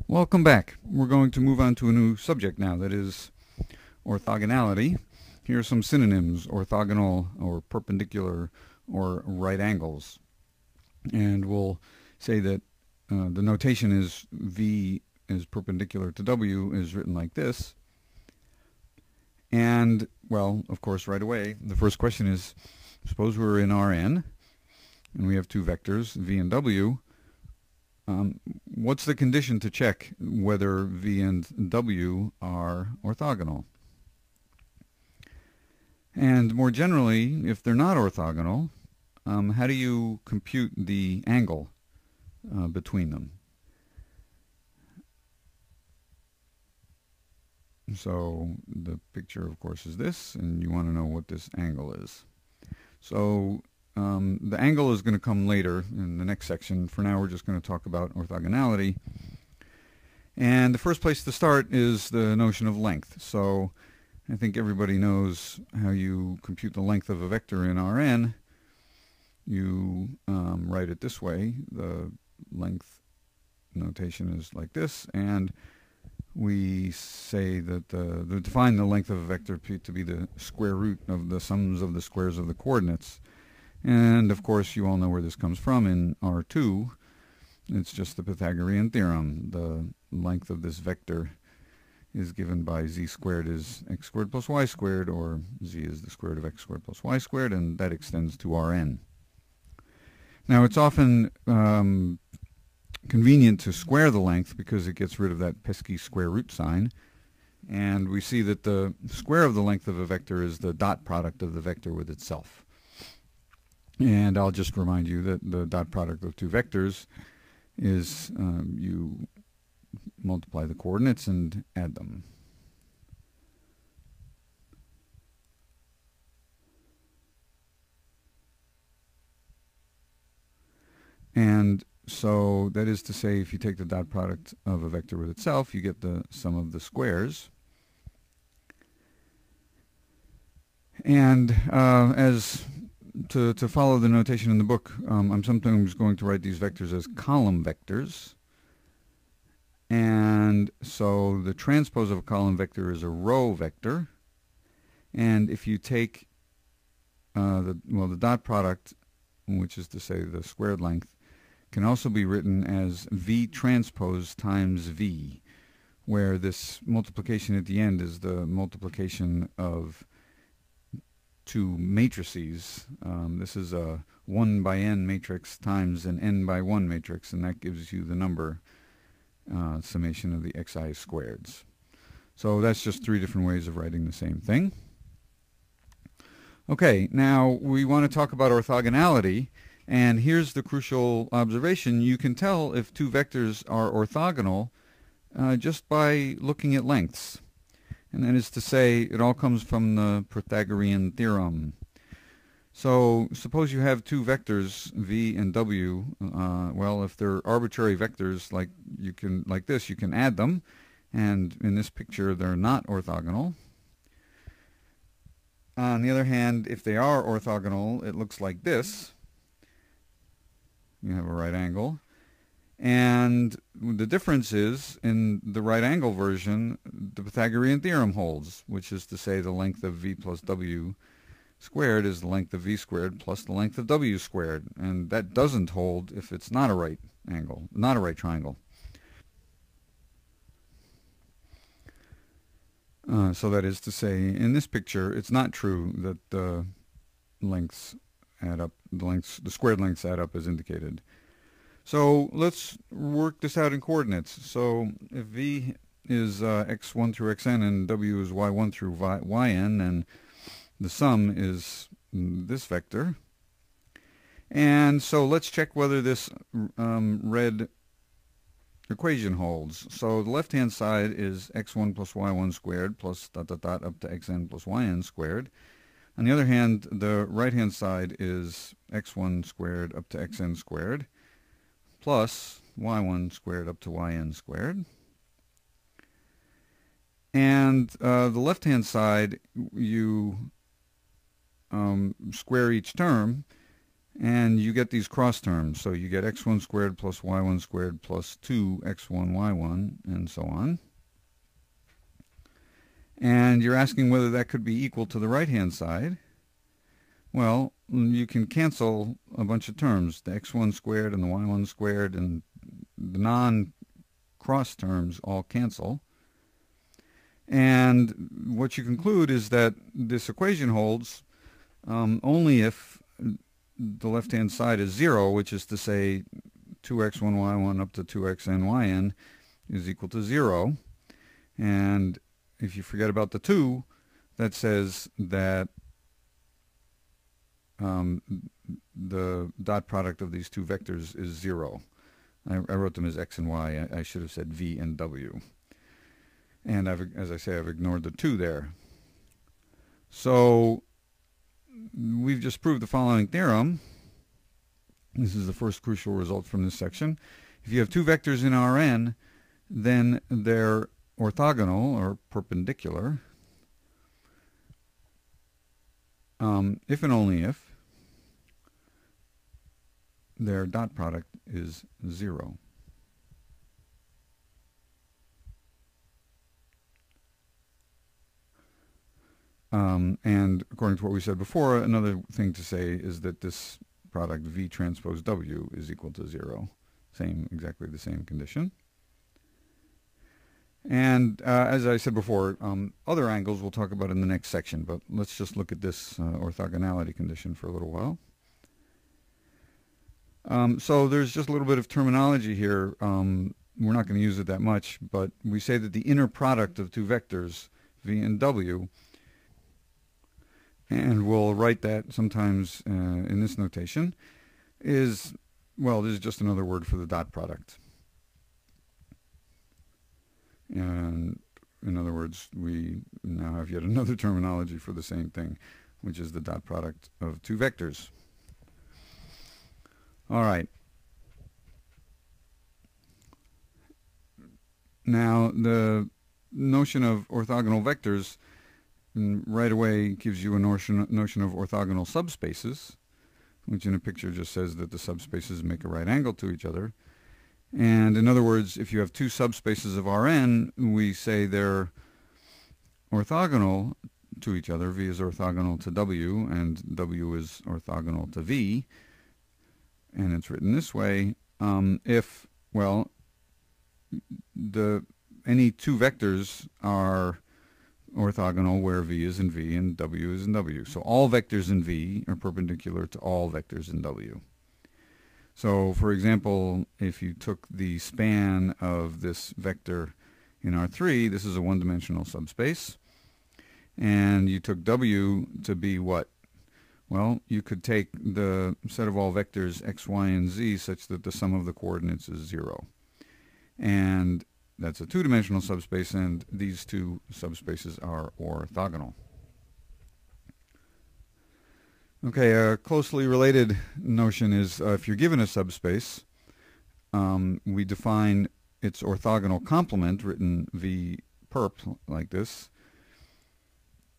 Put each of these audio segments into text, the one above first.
Welcome back. We're going to move on to a new subject now, that is orthogonality. Here are some synonyms: orthogonal, or perpendicular, or right angles. And we'll say that the notation is V is perpendicular to W is written like this. And, well, of course, right away, the first question is, suppose we're in Rn, and we have two vectors, V and W. What's the condition to check whether V and W are orthogonal? And more generally, if they're not orthogonal, how do you compute the angle between them? So the picture, of course, is this, and you want to know what this angle is. So the angle is going to come later in the next section. For now, we're just going to talk about orthogonality. And the first place to start is the notion of length. So I think everybody knows how you compute the length of a vector in Rn. You write it this way. The length notation is like this, and we say that define the length of a vector to be the square root of the sums of the squares of the coordinates. And of course, you all know where this comes from in R2. It's just the Pythagorean theorem. The length of this vector is given by z squared is x squared plus y squared, or z is the square root of x squared plus y squared, and that extends to Rn. Now, it's often convenient to square the length because it gets rid of that pesky square root sign. And we see that the square of the length of a vector is the dot product of the vector with itself. And I'll just remind you that the dot product of two vectors is you multiply the coordinates and add them. And so that is to say, if you take the dot product of a vector with itself, you get the sum of the squares. And as to follow the notation in the book, I'm sometimes going to write these vectors as column vectors. And so the transpose of a column vector is a row vector. And if you take the dot product, which is to say the squared length, can also be written as V transpose times V, where this multiplication at the end is the multiplication of two matrices. This is a 1 by n matrix times an n by 1 matrix, and that gives you the number summation of the xi squareds. So that's just three different ways of writing the same thing. Okay, now we want to talk about orthogonality, and here's the crucial observation. You can tell if two vectors are orthogonal just by looking at lengths. And that is to say, it all comes from the Pythagorean theorem. So suppose you have two vectors, v and w. Well, if they're arbitrary vectors like this, you can add them. And in this picture, they're not orthogonal. On the other hand, if they are orthogonal, it looks like this. You have a right angle. And the difference is, in the right angle version, the Pythagorean theorem holds, which is to say the length of v plus w squared is the length of v squared plus the length of w squared. And that doesn't hold if it's not a right angle, not a right triangle. So that is to say, in this picture, it's not true that the lengths add up, the squared lengths add up as indicated. So let's work this out in coordinates. So if v is x1 through xn and w is y1 through yn, and the sum is this vector. And so let's check whether this red equation holds. So the left-hand side is x1 plus y1 squared plus dot dot dot up to xn plus yn squared. On the other hand, the right-hand side is x1 squared up to xn squared plus y1 squared up to yn squared. And the left-hand side, you square each term, And you get these cross terms. So you get x1 squared plus y1 squared plus 2x1 y1 and so on. And you're asking whether that could be equal to the right-hand side. Well, you can cancel a bunch of terms, the x1 squared and the y1 squared, and the non-cross terms all cancel. And what you conclude is that this equation holds only if the left-hand side is 0, which is to say 2x1 y1 up to 2xn yn is equal to 0. And if you forget about the 2, that says that the dot product of these two vectors is 0. I wrote them as x and y. I should have said v and w. And as I say, I've ignored the 2 there. So we've just proved the following theorem. This is the first crucial result from this section. If you have two vectors in Rn, then they're orthogonal or perpendicular if and only if their dot product is 0. And according to what we said before, another thing to say is that this product V transpose W is equal to 0. Exactly the same condition. And as I said before, other angles we'll talk about in the next section, but let's just look at this orthogonality condition for a little while. So there's just a little bit of terminology here. We're not going to use it that much, but we say that the inner product of two vectors, V and W, and we'll write that sometimes in this notation, is, well, this is just another word for the dot product. And in other words, we now have yet another terminology for the same thing, which is the dot product of two vectors. All right. Now, the notion of orthogonal vectors right away gives you a notion of orthogonal subspaces, which in a picture just says that the subspaces make a right angle to each other. And in other words, if you have two subspaces of Rn, we say they're orthogonal to each other. V is orthogonal to W, and W is orthogonal to V. And it's written this way, if, well, any two vectors are orthogonal where V is in V and W is in W. So all vectors in V are perpendicular to all vectors in W. So, for example, if you took the span of this vector in R3, this is a one-dimensional subspace, and you took W to be what? Well, you could take the set of all vectors x, y, and z such that the sum of the coordinates is 0. And that's a two-dimensional subspace, and these two subspaces are orthogonal. Okay, a closely related notion is if you're given a subspace, we define its orthogonal complement, written V perp like this.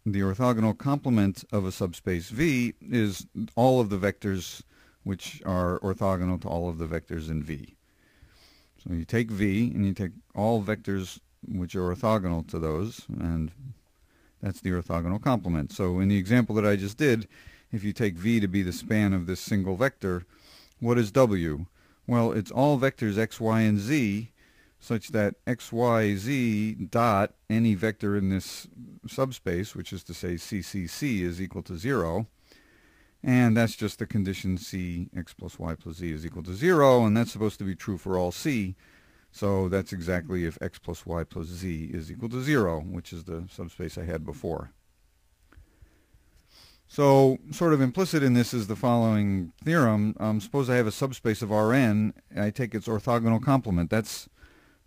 The orthogonal complement of a subspace V is all of the vectors which are orthogonal to all of the vectors in V. So you take V and you take all vectors which are orthogonal to those, and that's the orthogonal complement. So in the example that I just did, if you take V to be the span of this single vector, what is W? Well, it's all vectors x, y, and z such that x, y, z dot any vector in this subspace, which is to say c, c, c, is equal to 0. And that's just the condition c x plus y plus z is equal to 0, and that's supposed to be true for all c. So that's exactly if x plus y plus z is equal to 0, which is the subspace I had before. So sort of implicit in this is the following theorem. Suppose I have a subspace of Rn. I take its orthogonal complement. That's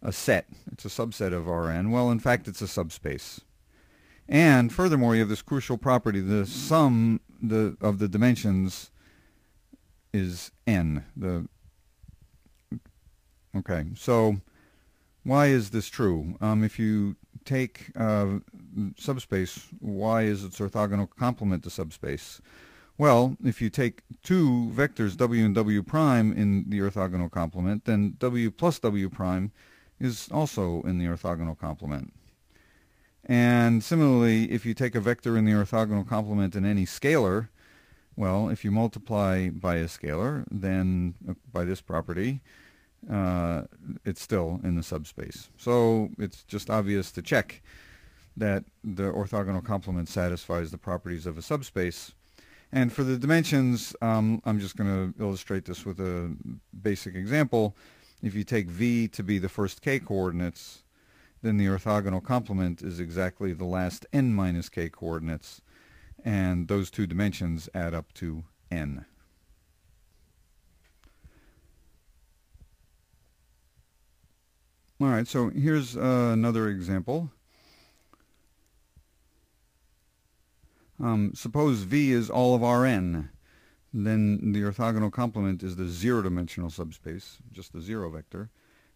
a set. It's a subset of Rn. Well, in fact, it's a subspace. And furthermore, you have this crucial property. The sum of the dimensions is n. Okay, so why is this true? If you take subspace, why is its orthogonal complement to subspace? Well, if you take two vectors w and w prime in the orthogonal complement, then w plus w prime is also in the orthogonal complement. And similarly, if you take a vector in the orthogonal complement in any scalar, well, if you multiply by a scalar, then by this property, it's still in the subspace. So it's just obvious to check that the orthogonal complement satisfies the properties of a subspace. And for the dimensions, I'm just going to illustrate this with a basic example. If you take v to be the first k coordinates, then the orthogonal complement is exactly the last n minus k coordinates, and those two dimensions add up to n. All right, so here's another example. Suppose v is all of Rn, then the orthogonal complement is the zero-dimensional subspace, just the zero vector.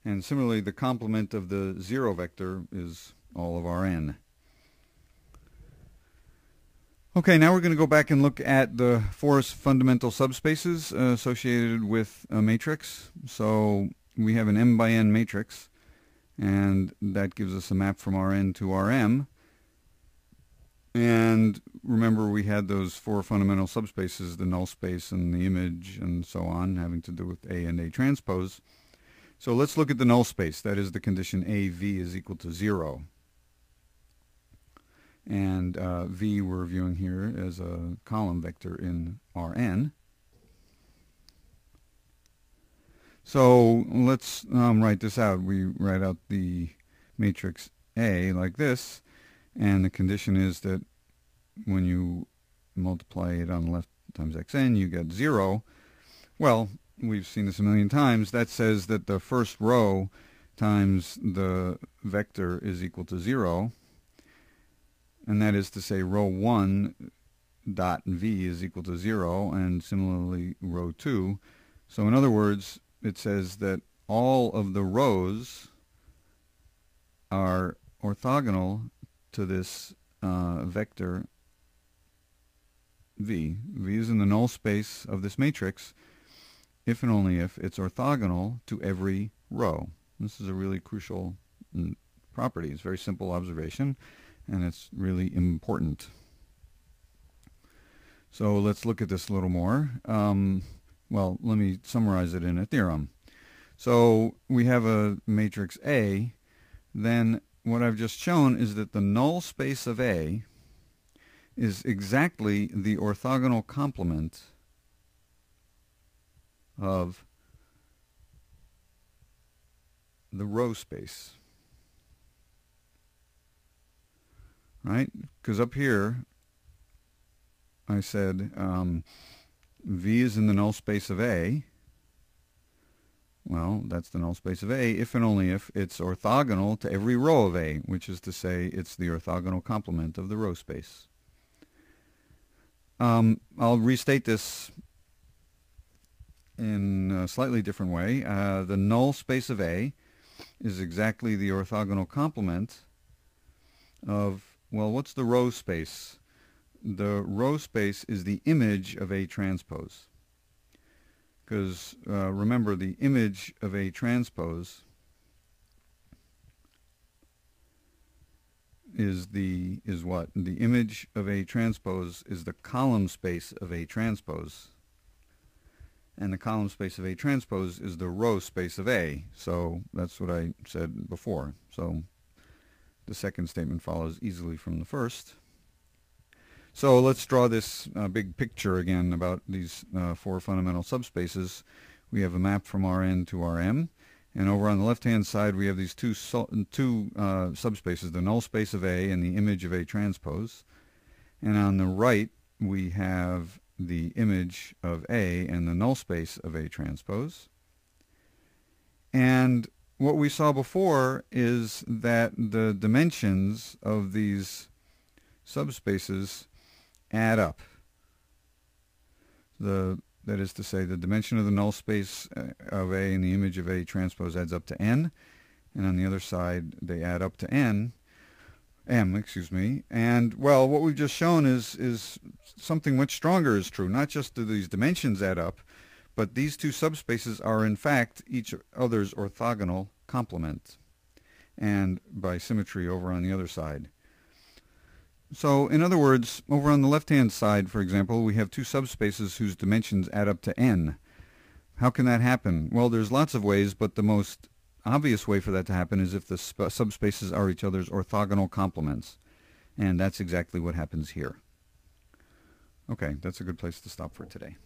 And similarly, the complement of the zero vector is all of Rn. Okay, now we're going to go back and look at the four fundamental subspaces associated with a matrix. So we have an m by n matrix, and that gives us a map from Rn to Rm. And remember, we had those four fundamental subspaces, the null space and the image and so on, having to do with A and A transpose. So let's look at the null space. That is the condition AV is equal to 0. And V we're viewing here as a column vector in Rn. So let's write this out. We write out the matrix A like this. And the condition is that when you multiply it on the left times xn, you get 0. Well, we've seen this a million times. That says that the first row times the vector is equal to 0. And that is to say row 1 dot v is equal to 0, and similarly row 2. So in other words, it says that all of the rows are orthogonal to this vector v. V is in the null space of this matrix if and only if it's orthogonal to every row. This is a really crucial property. It's a very simple observation, and it's really important. So let's look at this a little more. Well, let me summarize it in a theorem. So we have a matrix A, then what I've just shown is that the null space of A is exactly the orthogonal complement of the row space. Right? Because up here I said V is in the null space of A. Well, that's the null space of A if and only if it's orthogonal to every row of A, which is to say it's the orthogonal complement of the row space. I'll restate this in a slightly different way. The null space of A is exactly the orthogonal complement of, well, what's the row space? The row space is the image of A transpose. Because remember, the image of A transpose is what? The image of A transpose is the column space of A transpose. And the column space of A transpose is the row space of A. So that's what I said before. So the second statement follows easily from the first. So let's draw this big picture again about these four fundamental subspaces. We have a map from Rn to Rm, and over on the left-hand side we have these two subspaces, the null space of A and the image of A transpose. And on the right we have the image of A and the null space of A transpose. And what we saw before is that the dimensions of these subspaces add up. That is to say, the dimension of the null space of A and the image of A transpose adds up to n, and on the other side they add up to n. M, excuse me. And, well, what we've just shown is something much stronger is true. Not just do these dimensions add up, but these two subspaces are in fact each other's orthogonal complement, and by symmetry over on the other side. So, in other words, over on the left-hand side, for example, we have two subspaces whose dimensions add up to n. How can that happen? Well, there's lots of ways, but the most obvious way for that to happen is if the subspaces are each other's orthogonal complements. And that's exactly what happens here. Okay, that's a good place to stop for today.